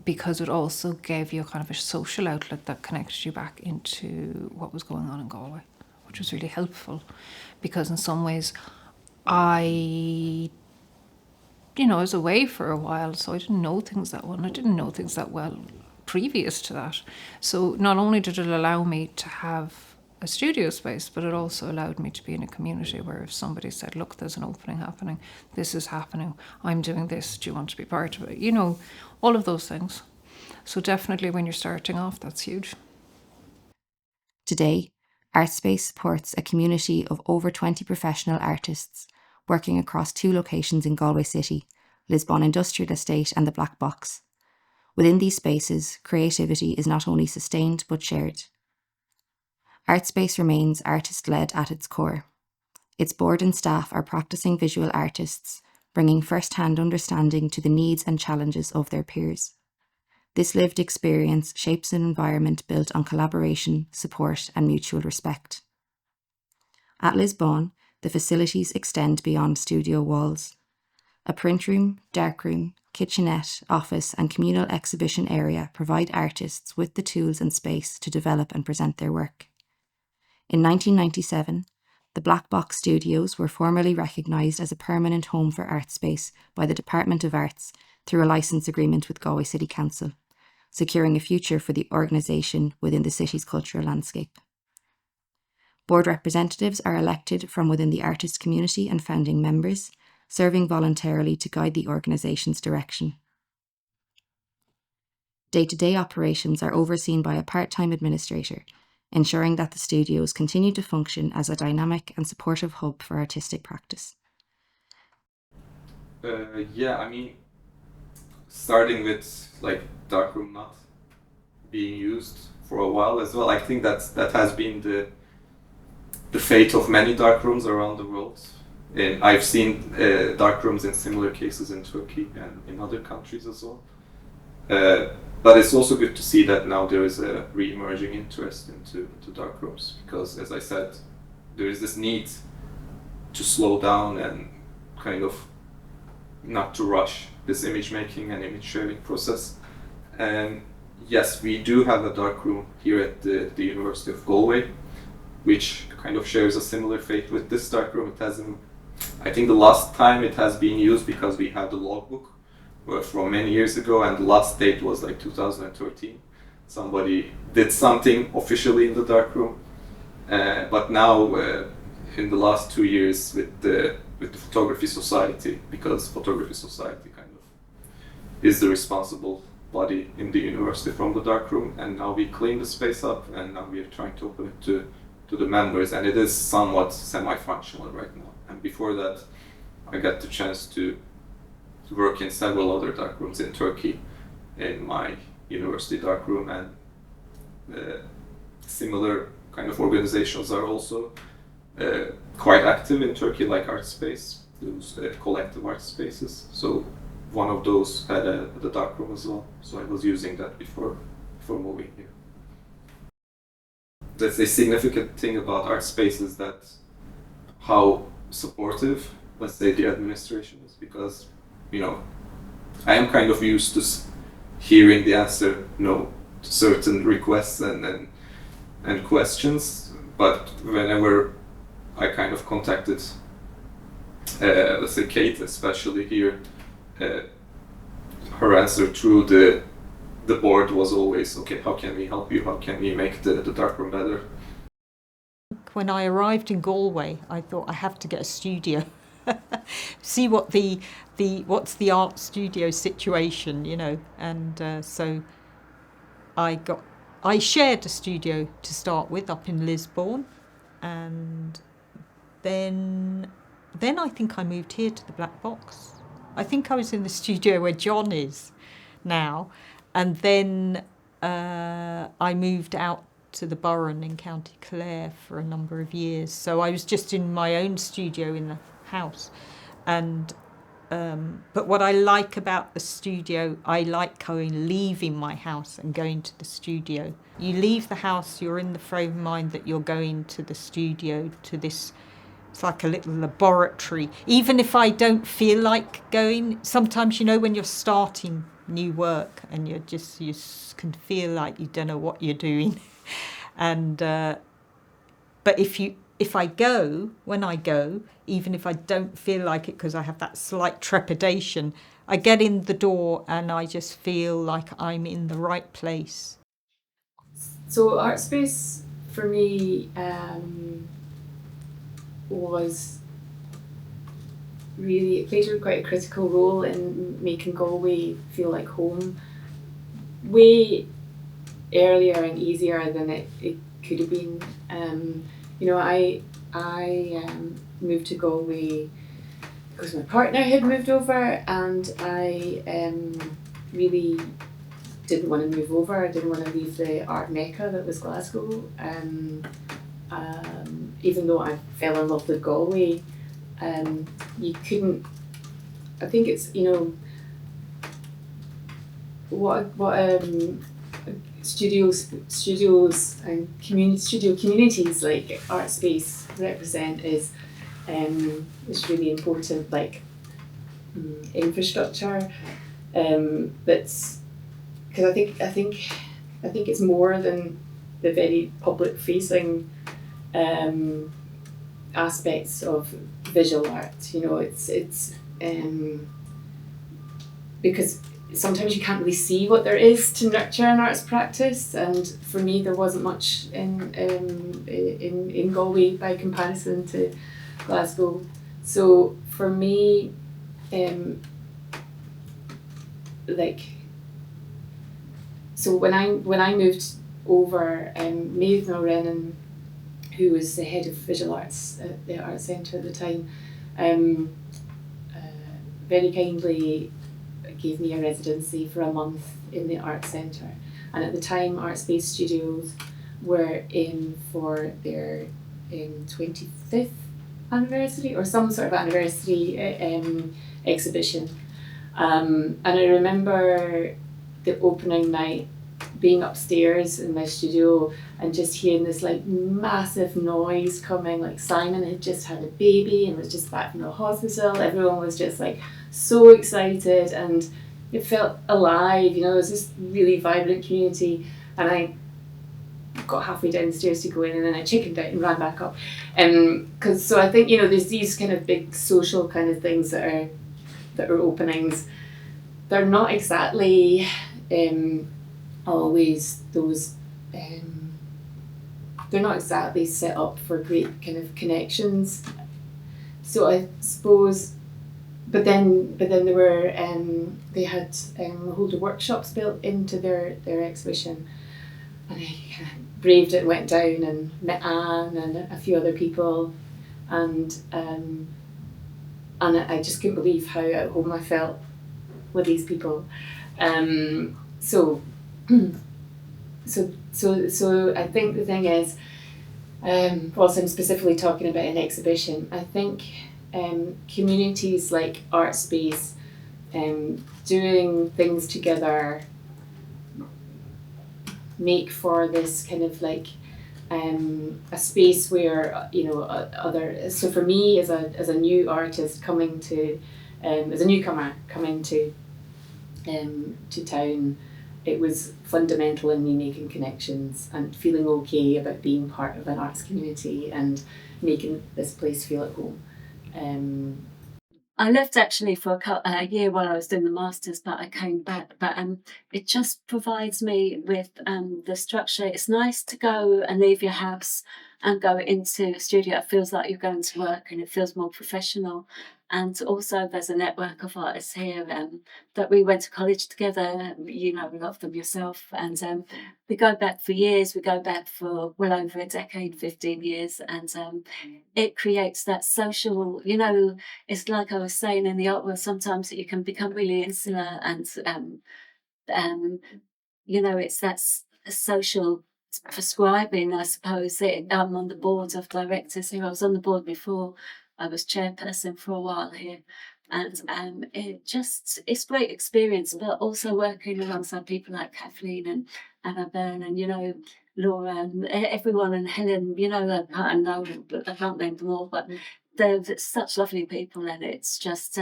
Because it also gave you a kind of a social outlet that connected you back into what was going on in Galway, which was really helpful, because in some ways I was away for a while, so I didn't know things that well, and I didn't know things that well previous to that. So not only did it allow me to have a studio space, but it also allowed me to be in a community where if somebody said, look, there's an opening happening, this is happening, I'm doing this, do you want to be part of it? All of those things. So definitely when you're starting off, that's huge.
Today, Artspace supports a community of over 20 professional artists working across 2 locations in Galway City, Lisbon Industrial Estate and the Black Box. Within these spaces, creativity is not only sustained but shared. Artspace remains artist-led at its core. Its board and staff are practicing visual artists, bringing first-hand understanding to the needs and challenges of their peers. This lived experience shapes an environment built on collaboration, support, and mutual respect. At Lisbon, the facilities extend beyond studio walls. A print room, darkroom, kitchenette, office, and communal exhibition area provide artists with the tools and space to develop and present their work. In 1997, the Black Box Studios were formally recognised as a permanent home for Artspace by the Department of Arts through a licence agreement with Galway City Council, securing a future for the organisation within the city's cultural landscape. Board representatives are elected from within the artist community and founding members, serving voluntarily to guide the organisation's direction. Day-to-day operations are overseen by a part-time administrator, ensuring that the studios continue to function as a dynamic and supportive hub for artistic practice.
Starting with darkroom not being used for a while as well, I think that has been the fate of many darkrooms around the world. And I've seen darkrooms in similar cases in Turkey and in other countries as well. But it's also good to see that now there is a re-emerging interest into darkrooms, because, as I said, there is this need to slow down and kind of not to rush this image making and image sharing process. And yes, we do have a darkroom here at the University of Galway, which kind of shares a similar fate with this darkroom. It hasn't, I think the last time it has been used, because we had the logbook from many years ago, and the last date was 2013. Somebody did something officially in the darkroom, but now in the last 2 years with the Photography Society, because Photography Society kind of is the responsible body in the university from the darkroom, and now we clean the space up, and now we are trying to open it to the members, and it is somewhat semi-functional right now. And before that, I got the chance to work in several other darkrooms in Turkey, in my university darkroom, and similar kind of organizations are also quite active in Turkey, like Artspace, those collective art spaces. So one of those had the darkroom as well, so I was using that before moving here. That's a significant thing about Artspace, is that how supportive, let's say, the administration is, because I am kind of used to hearing the answer no to certain requests and questions, but whenever I kind of contacted, let's say, Kate, especially here, her answer through the board was always, okay, how can we help you? How can we make the darkroom better?
When I arrived in Galway, I thought I have to get a studio see what what's the art studio situation, you know. And so I shared a studio to start with up in Lisbon, and then I think I moved here to the Black Box. I think I was in the studio where John is now, and then I moved out to the Burren in County Clare for a number of years. So I was just in my own studio in the house, and but what I like about the studio, I like leaving my house and going to the studio. You leave the house, you're in the frame of mind that you're going to the studio, to this, it's like a little laboratory. Even if I don't feel like going, sometimes, you know, when you're starting new work and you can feel like you don't know what you're doing. And but when I go, even if I don't feel like it because I have that slight trepidation, I get in the door and I just feel like I'm in the right place.
So Artspace for me was really, it played quite a critical role in making Galway feel like home, way earlier and easier than it could have been. You know, I moved to Galway because my partner had moved over, and I really didn't want to move over. I didn't want to leave the art mecca that was Glasgow. Even though I fell in love with Galway, you couldn't. I think it's, you know, what studios and studio communities like Artspace represent is really important, like infrastructure. That's because I think it's more than the very public facing aspects of visual art. You know, it's because sometimes you can't really see what there is to nurture an arts practice, and for me there wasn't much in Galway by comparison to Glasgow. So for me, so when I moved over, Maeve Mulrennan, who was the head of visual arts at the Arts Centre at the time, very kindly gave me a residency for a month in the Arts Centre. And at the time, Artspace Studios were in for their 25th anniversary or some sort of anniversary exhibition. And I remember the opening night being upstairs in my studio and just hearing this like massive noise coming, like Simon had just had a baby and was just back from the hospital. Everyone was just like so excited and it felt alive, you know, it was this really vibrant community. And I got halfway downstairs to go in and then I chickened out and ran back up. So I think, you know, there's these kind of big social kind of things that are openings. They're not exactly always those they're not exactly set up for great kind of connections. So I suppose, but then there were they had a whole of workshops built into their exhibition, and I kind of braved it and went down and met Anne and a few other people, and I just couldn't believe how at home I felt with these people. So I think the thing is, whilst I'm specifically talking about an exhibition, I think communities like Artspace, doing things together, make for this kind of like a space where, you know, so for me as a new artist coming to as a newcomer coming to town, it was fundamental in me making connections and feeling okay about being part of an arts community and making this place feel at home.
I left actually for a year while I was doing the masters, but I came back. But it just provides me with the structure. It's nice to go and leave your house and go into a studio, it feels like you're going to work and it feels more professional. And also there's a network of artists here that we went to college together, you know a lot of them yourself, and we go back for years, we go back for well over a decade, 15 years, and it creates that social, you know, it's like I was saying in the art world, sometimes you can become really insular and you know, it's that social prescribing, I suppose. I'm on the board of directors here. I was on the board before. I was chairperson for a while here. And it's great experience, but also working alongside people like Kathleen and Anna Byrne and, you know, Laura and everyone and Helen, you know, I can't name them all, but they're such lovely people, and it's just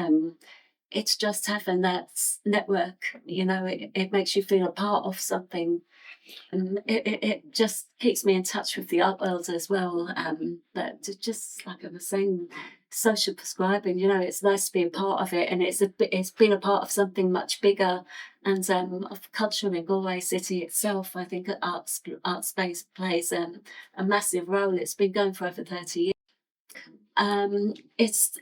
having that network, you know, it makes you feel a part of something. And it just keeps me in touch with the art world as well. But just like I was saying, social prescribing, you know, it's nice to be a part of it, and it's been a part of something much bigger, and of culture in Galway City itself. I think Artspace plays a massive role. It's been going for over 30 years. It's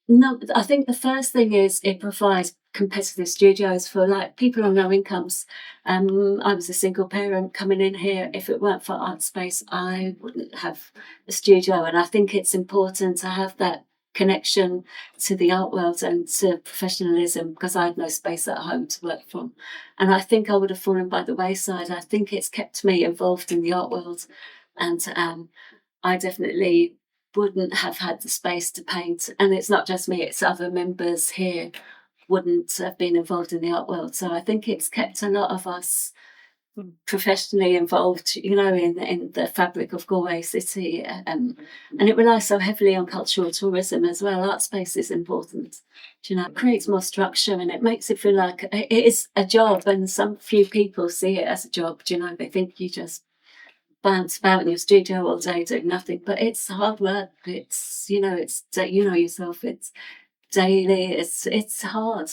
no, I think the first thing is it provides competitive studios for like people on low incomes. I was a single parent coming in here. If it weren't for Artspace, I wouldn't have a studio, and I think it's important to have that connection to the art world and to professionalism, because I had no space at home to work from, and I think I would have fallen by the wayside. I think it's kept me involved in the art world, and I definitely wouldn't have had the space to paint. And it's not just me, it's other members here wouldn't have been involved in the art world. So I think it's kept a lot of us professionally involved, you know, in the fabric of Galway City. And it relies so heavily on cultural tourism as well. Artspace is important. You know, it creates more structure and it makes it feel like it is a job, and some few people see it as a job. You know, they think you just bounce about in your studio all day doing nothing, but it's hard work. It's, you know, it's, you know yourself, it's daily, it's hard.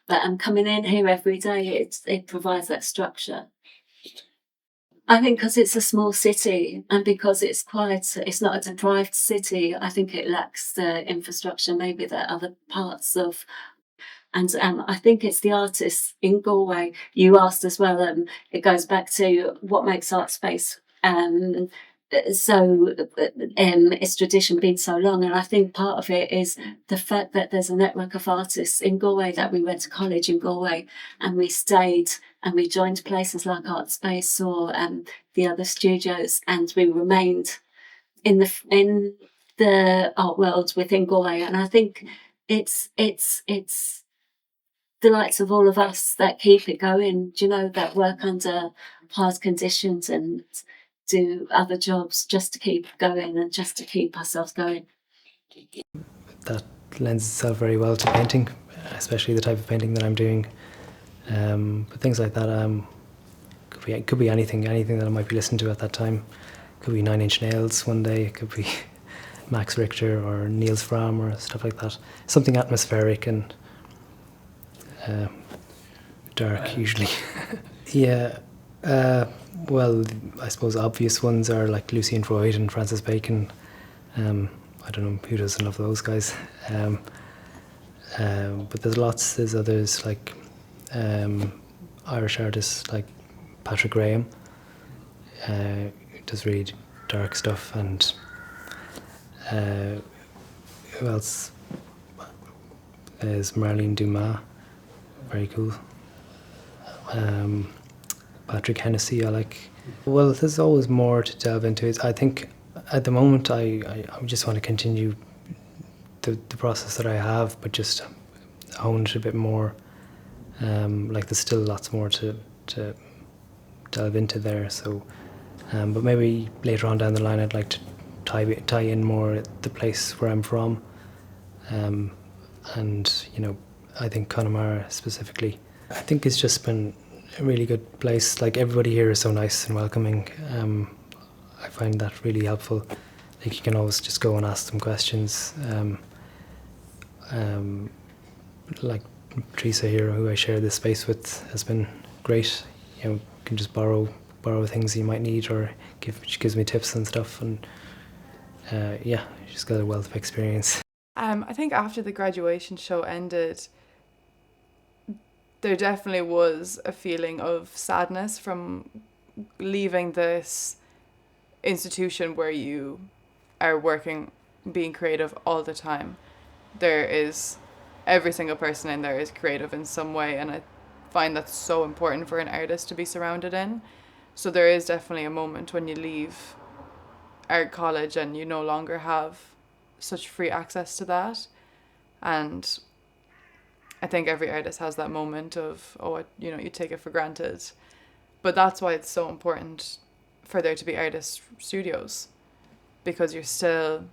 But I'm coming in here every day, it provides that structure. I think because it's a small city and because it's not a deprived city, I think it lacks the infrastructure maybe that other parts of. And I think it's the artists in Galway. You asked as well, it goes back to what makes Artspace so its tradition being so long. And I think part of it is the fact that there's a network of artists in Galway, that we went to college in Galway and we stayed and we joined places like Artspace or the other studios, and we remained in the art world within Galway. And I think it's the likes of all of us that keep it going, you know, that work under hard conditions and do other jobs just to keep going and just to keep ourselves going.
That lends itself very well to painting, especially the type of painting that I'm doing. But things like that could be anything that I might be listening to at that time. Could be Nine Inch Nails one day, it could be Max Richter or Niels Fram or stuff like that. Something atmospheric and dark usually. Yeah, well, I suppose obvious ones are like Lucian Freud and Francis Bacon. I don't know who doesn't love those guys. But there's others like Irish artists like Patrick Graham, who does really dark stuff, and who else? There's Marlene Dumas, very cool. Patrick Hennessy, I like. Well, there's always more to delve into it. I think at the moment I just want to continue the process that I have, but just hone it a bit more. Like there's still lots more to delve into there. So, but maybe later on down the line, I'd like to tie in more the place where I'm from, and you know, I think Connemara specifically. I think it's just been a really good place. Like everybody here is so nice and welcoming. I find that really helpful. Like you can always just go and ask them questions. Like Teresa here, who I share this space with, has been great. You know, you can just borrow borrow things you might need, or she gives me tips and stuff, and yeah, she's got a wealth of experience.
I think after the graduation show ended, there definitely was a feeling of sadness from leaving this institution where you are working, being creative all the time. Every single person in there is creative in some way, and I find that's so important for an artist to be surrounded in. So there is definitely a moment when you leave art college and you no longer have such free access to that. And I think every artist has that moment of, you take it for granted. But that's why it's so important for there to be artist studios, because you're still,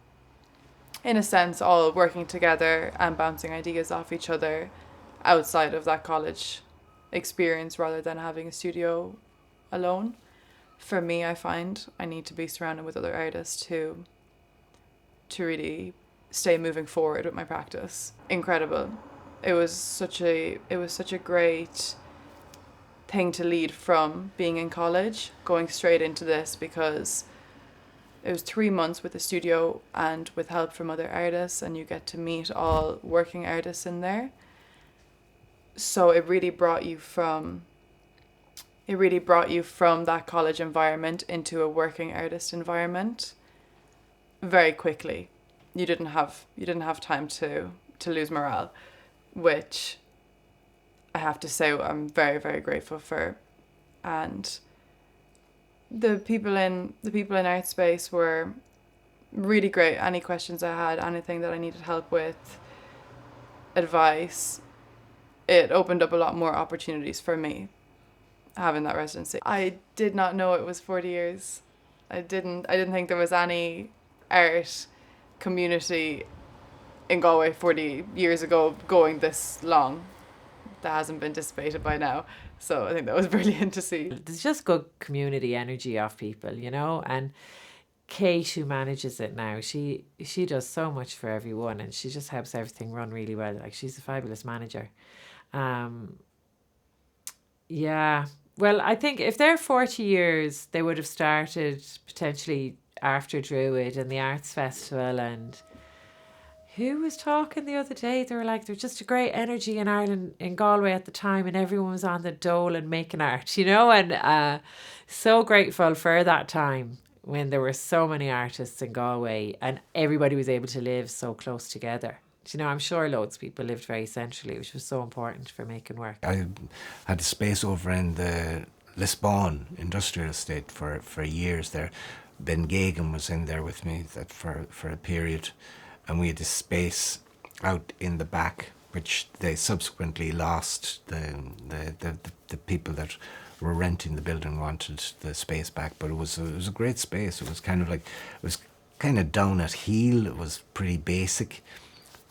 in a sense, all working together and bouncing ideas off each other outside of that college experience rather than having a studio alone. For me, I find I need to be surrounded with other artists to really stay moving forward with my practice. Incredible. It was such a great thing to lead from being in college, going straight into this, because it was 3 months with the studio and with help from other artists, and you get to meet all working artists in there. So it really brought you from that college environment into a working artist environment very quickly. You didn't have time to lose morale, which I have to say I'm very, very grateful for. And the people in Artspace were really great. Any questions I had, anything that I needed help with, advice, it opened up a lot more opportunities for me having that residency. I did not know it was 40 years. I didn't think there was any art community in Galway 40 years ago going this long. That hasn't been dissipated by now. So I think that was brilliant to see.
There's just good community energy of people, and Kate, who manages it now, she does so much for everyone, and she just helps everything run really well. Like, she's a fabulous manager. Yeah. Well, I think if they're 40 years, they would have started potentially after Druid and the Arts Festival. And who was talking the other day? They were like, there's just a great energy in Ireland, in Galway at the time, and everyone was on the dole and making art, and so grateful for that time when there were so many artists in Galway and everybody was able to live so close together. I'm sure loads of people lived very centrally, which was so important for making work.
I had a space over in the Lisbon industrial estate for years there. Ben Gagan was in there with me for a period, and we had this space out in the back, which they subsequently lost. The people that were renting the building wanted the space back, but it was a great space. It was kind of down at heel. It was pretty basic,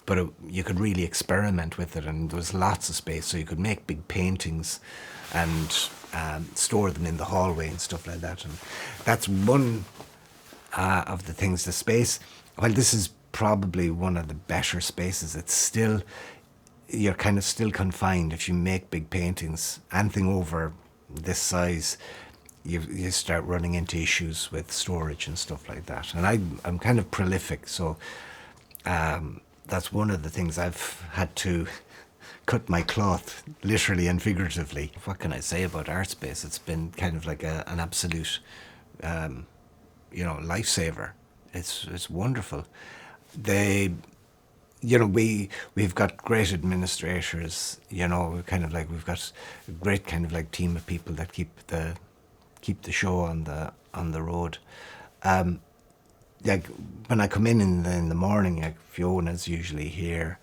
but you could really experiment with it, and there was lots of space, so you could make big paintings and store them in the hallway and stuff like that. And that's one of the things. The space, while this is probably one of the better spaces, you're kind of still confined. If you make big paintings, anything over this size, you start running into issues with storage and stuff like that. And I'm kind of prolific, so that's one of the things I've had to cut my cloth, literally and figuratively. What can I say about Artspace? It's been kind of like an absolute, lifesaver. It's wonderful. We've got great administrators. We've got a great kind of like team of people that keep the show on the road. Like when I come in the morning, like Fiona's usually here,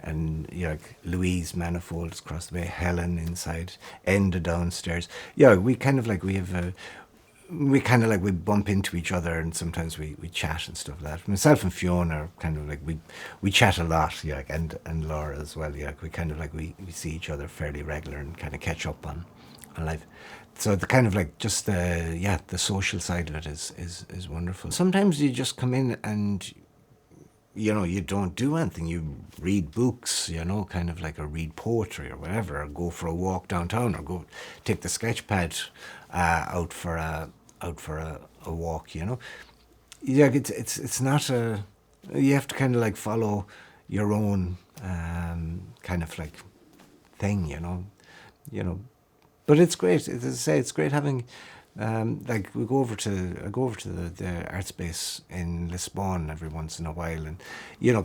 and like Louise Manifold's across the way, Helen inside, Enda downstairs. Yeah, we bump into each other, and sometimes we chat and stuff like that. Myself and Fiona are kind of like we chat a lot, yeah, and Laura as well. Yeah, we see each other fairly regular and kind of catch up on life. So the kind of like just the social side of it is wonderful. Sometimes you just come in and you don't do anything. You read books, kind of like, or read poetry or whatever, or go for a walk downtown, or go take the sketch pad out for a walk, you know. Yeah, it's not a, you have to kind of like follow your own kind of like thing, you know. But it's great. As I say, it's great having like I go over to the Artspace in Lisbon every once in a while, and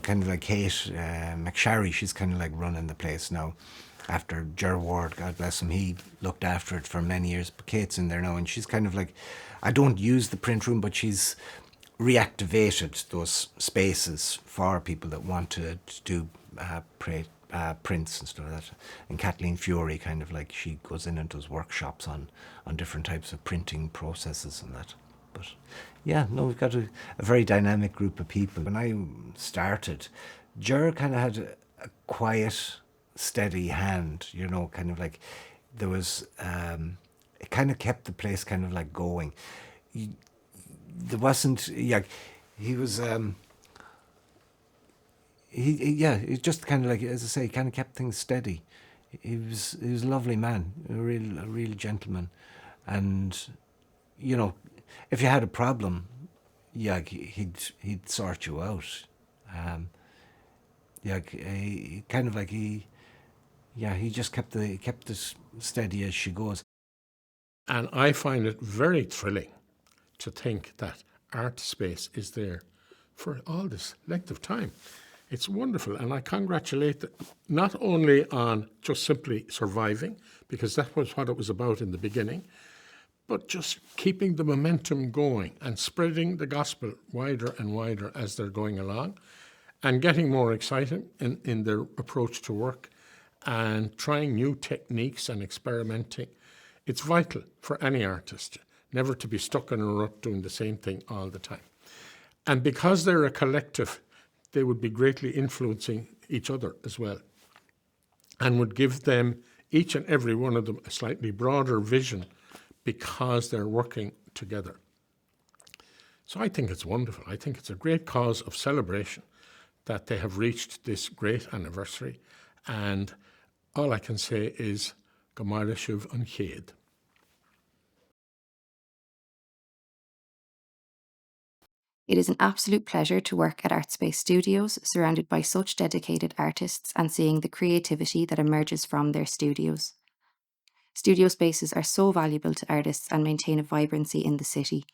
kind of like Kate McSharry, she's kind of like running the place now. After Ger Ward, God bless him, he looked after it for many years. But Kate's in there now, and she's kind of like, I don't use the print room, but she's reactivated those spaces for people that want to do prints and stuff like that. And Kathleen Fury, kind of like, she goes in and does workshops on different types of printing processes and that. But yeah, no, we've got a very dynamic group of people. When I started, Ger kind of had a quiet, steady hand, kind of like there was, it kind of kept the place kind of like going. There wasn't, he was, he just kind of like, as I say, he kind of kept things steady. He was a lovely man, a real gentleman. And, if you had a problem, he'd sort you out. He kind of like, he just kept it steady as she goes.
And I find it very thrilling to think that Artspace is there for all this length of time. It's wonderful, and I congratulate them not only on just simply surviving, because that was what it was about in the beginning, but just keeping the momentum going and spreading the gospel wider and wider as they're going along, and getting more exciting in their approach to work, and trying new techniques and experimenting. It's vital for any artist never to be stuck in a rut doing the same thing all the time. And because they're a collective, they would be greatly influencing each other as well, and would give them, each and every one of them, a slightly broader vision because they're working together. So I think it's wonderful. I think it's a great cause of celebration that they have reached this great anniversary. And all I can say is, go maith sibh an chéad.
It is an absolute pleasure to work at Artspace Studios, surrounded by such dedicated artists and seeing the creativity that emerges from their studios. Studio spaces are so valuable to artists and maintain a vibrancy in the city.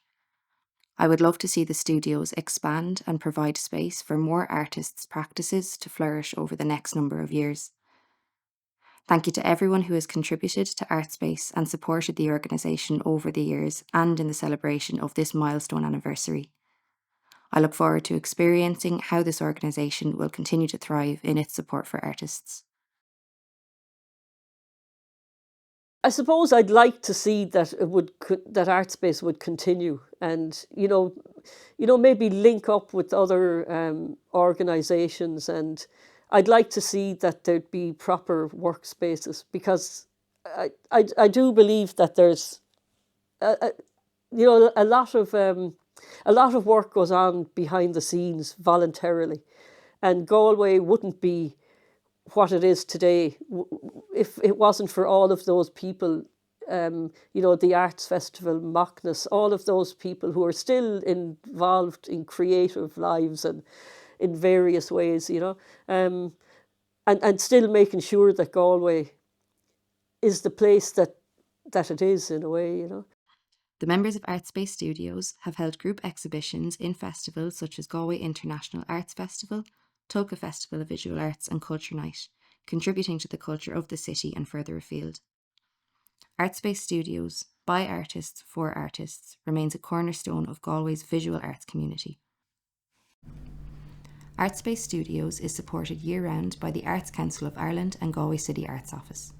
I would love to see the studios expand and provide space for more artists' practices to flourish over the next number of years. Thank you to everyone who has contributed to Artspace and supported the organisation over the years and in the celebration of this milestone anniversary. I look forward to experiencing how this organisation will continue to thrive in its support for artists.
I suppose I'd like to see that that Artspace would continue, and maybe link up with other organisations, and I'd like to see that there'd be proper workspaces, because I do believe that there's a lot of work goes on behind the scenes voluntarily, and Galway wouldn't be what it is today if it wasn't for all of those people, the Arts Festival, Macnas, all of those people who are still involved in creative lives and in various ways, and still making sure that Galway is the place that it is, in a way,
The members of Artspace Studios have held group exhibitions in festivals such as Galway International Arts Festival, Tulka Festival of Visual Arts and Culture Night, contributing to the culture of the city and further afield. Artspace Studios, by artists for artists, remains a cornerstone of Galway's visual arts community. Artspace Studios is supported year-round by the Arts Council of Ireland and Galway City Arts Office.